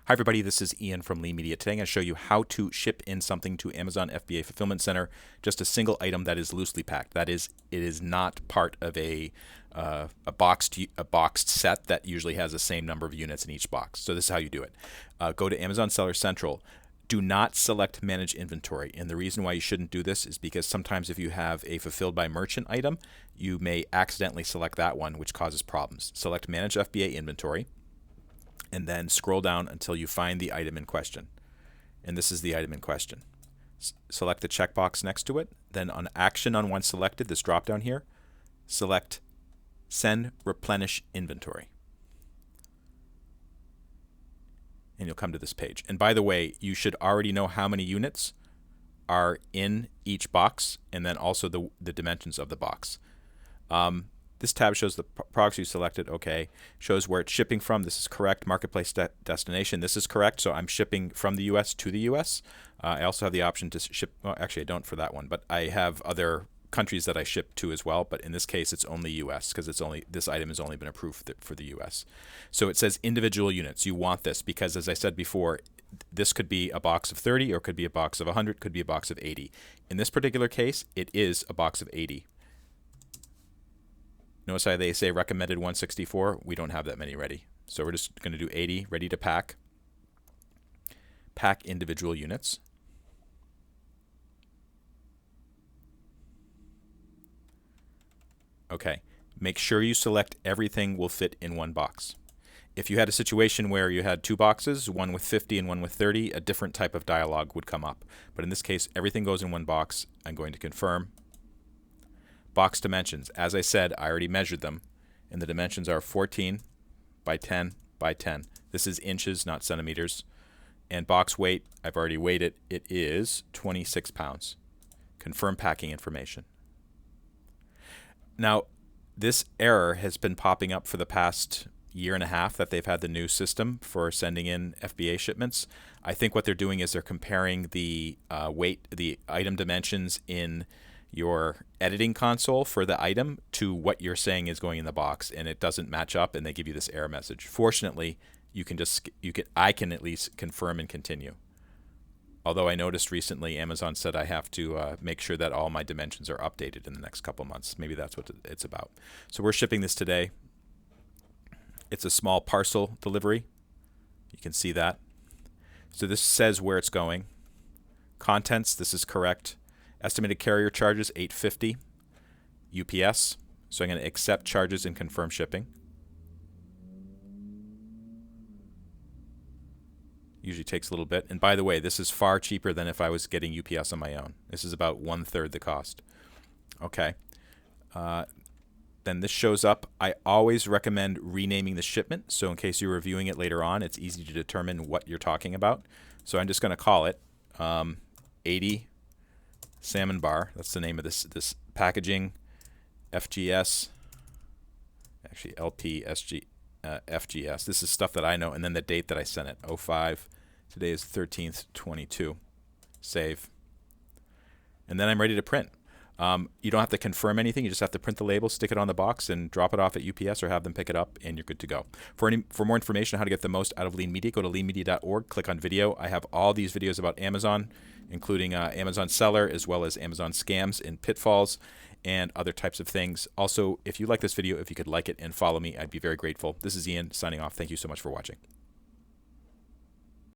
Hi everybody, this is Ian from Lean Media. Today I'm going to show you how to ship in something to Amazon FBA Fulfillment Center, just a single item that is loosely packed. That is, it is not part of a boxed set that usually has the same number of units in each box. So this is how you do it. Go to Amazon Seller Central. Do not select Manage Inventory. And the reason why you shouldn't do this is because sometimes if you have a Fulfilled by Merchant item, you may accidentally select that one, which causes problems. Select Manage FBA Inventory, and then scroll down until you find the item in question. And this is the item in question. Select the checkbox next to it. Then on Action on Once Selected, this drop down here, select Send Replenish Inventory. And you'll come to this page. And by the way, you should already know how many units are in each box, and then also the dimensions of the box. This tab shows the products you selected. Okay, shows where it's shipping from. This is correct. Marketplace destination. This is correct. So I'm shipping from the U.S. to the U.S. I also have the option to ship. Well, actually, I don't for that one, but I have other countries that I ship to as well. But in this case, it's only U.S. because this item has only been approved for the U.S. So it says individual units. You want this because, as I said before, this could be a box of 30, or it could be a box of 100, could be a box of 80. In this particular case, it is a box of 80. Notice how they say recommended 164. We don't have that many ready. So we're just going to do 80, ready to pack. Pack individual units. Okay. Make sure you select everything will fit in one box. If you had a situation where you had two boxes, one with 50 and one with 30, a different type of dialog would come up. But in this case, everything goes in one box. I'm going to confirm. Box dimensions. As I said, I already measured them, and the dimensions are 14 by 10 by 10. This is inches, not centimeters. And box weight, I've already weighed it. It is 26 pounds. Confirm packing information. Now, this error has been popping up for the past year and a half that they've had the new system for sending in FBA shipments. I think what they're doing is they're comparing the the item dimensions in your editing console for the item to what you're saying is going in the box, and it doesn't match up, and they give you this error message. Fortunately, I can at least confirm and continue. Although I noticed recently Amazon said I have to make sure that all my dimensions are updated in the next couple months. Maybe that's what it's about. So we're shipping this today. It's a small parcel delivery. You can see that. So this says where it's going. Contents, this is correct. Estimated carrier charges, $8.50. UPS, so I'm going to accept charges and confirm shipping. Usually takes a little bit. And by the way, this is far cheaper than if I was getting UPS on my own. This is about 1/3 the cost. Okay. Then this shows up. I always recommend renaming the shipment, so in case you're reviewing it later on, it's easy to determine what you're talking about. So I'm just going to call it 80 Salmon Bar. That's the name of this packaging. FGS. Actually, LPSG. FGS. This is stuff that I know, and then the date that I sent it. 05. Today is 13th, 22. Save. And then I'm ready to print. You don't have to confirm anything. You just have to print the label, stick it on the box, and drop it off at UPS or have them pick it up, and you're good to go. For more information on how to get the most out of Lean Media, go to leanmedia.org, click on video. I have all these videos about Amazon, including Amazon Seller, as well as Amazon scams and pitfalls and other types of things. Also, if you like this video, if you could like it and follow me, I'd be very grateful. This is Ian signing off. Thank you so much for watching.